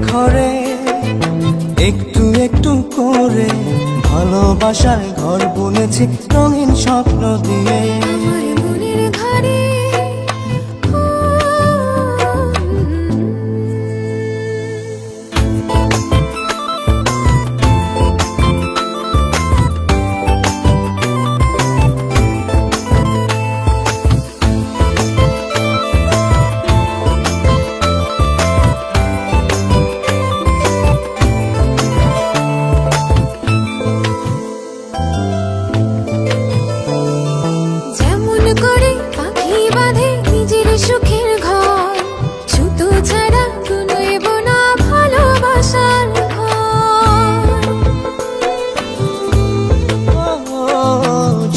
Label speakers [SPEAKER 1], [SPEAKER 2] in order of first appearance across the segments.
[SPEAKER 1] ঘরে একটু একটু করে ভালোবাসার ঘর বুনেছি রঙিন স্বপ্ন দিয়ে।
[SPEAKER 2] আমার মনের ঘরে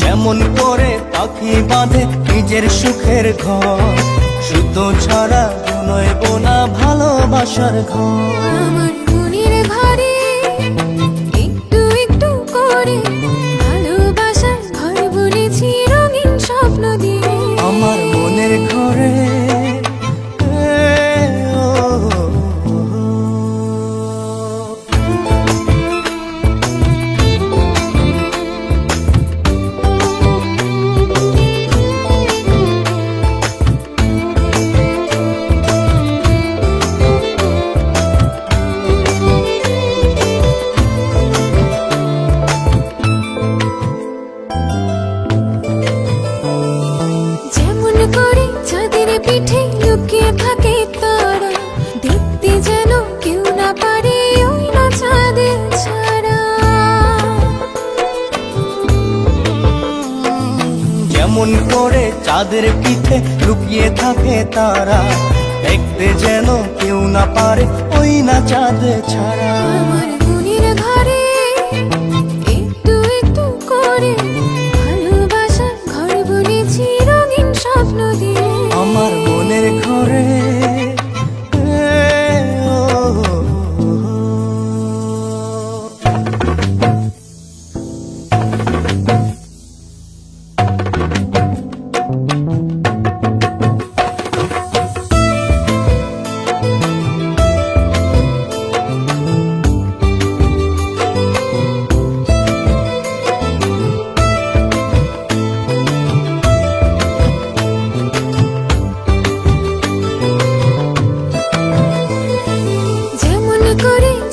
[SPEAKER 1] যেমন করে পাখি বাঁধে নিজের সুখের ঘর, সুতো ছাড়া নইব না ভালোবাসার ঘর।
[SPEAKER 2] আমার মনের ঘরে একটু একটু করে ভালোবাসার ঘর বুনেছি রঙিন স্বপ্ন দিয়ে।
[SPEAKER 1] আমার মনের ঘরে
[SPEAKER 2] পিঠে লুকিয়ে থাকে তারা, দেখতে যেন কেউ না পারে ওই না চাঁদের ছাড়া।
[SPEAKER 1] যেমন করে চাঁদের পিঠে লুকিয়ে থাকে তারা, দেখতে যেন কেউ না পারে ওই না চাঁদ ছাড়া।
[SPEAKER 2] আমার মনের ঘরে একটু একটু করে ভালোবাসার ঘর বুনেছি রঙিন স্বপ্ন দিয়ে।
[SPEAKER 1] আমার মনের ঘরে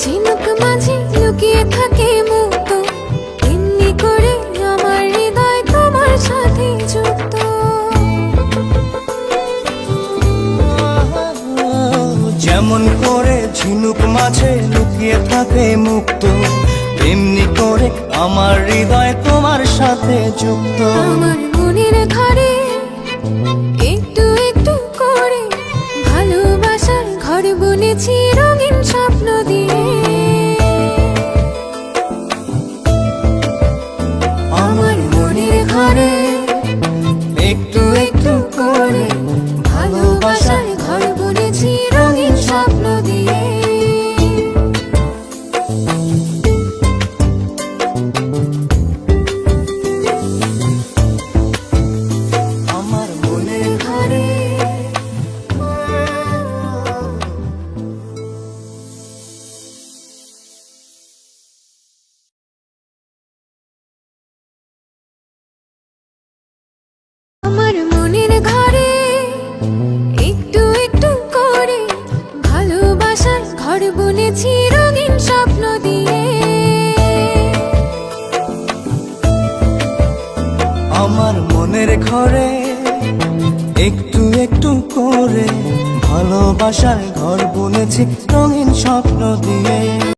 [SPEAKER 2] ঝিনুক মাঝে লুকিয়ে থাকে মুক্ত, এমনি করে আমার হৃদয় তোমার সাথে যুক্ত।
[SPEAKER 1] যেমন করে ঝিনুক মাঝে লুকিয়ে থাকে মুক্ত, এমনি করে আমার হৃদয় তোমার সাথে যুক্ত।
[SPEAKER 2] আমার মনের ঘরে একটু একটু করে ভালোবাসার ঘর বুনেছি রঙিন স্বপ্ন দিয়ে। আমার মনের ঘরে
[SPEAKER 1] একটু একটু করে
[SPEAKER 2] ভালোবাসার ঘর বুনেছি রঙিন স্বপ্ন দিয়ে।
[SPEAKER 1] আমার মনের ঘরে
[SPEAKER 2] আমার মনের ঘরে একটু একটু করে ভালোবাসার ঘর বুনেছি রঙিন স্বপ্ন দিয়ে।
[SPEAKER 1] আমার মনের ঘরে একটু একটু করে ভালোবাসার ঘর বুনেছি রঙিন স্বপ্ন দিয়ে।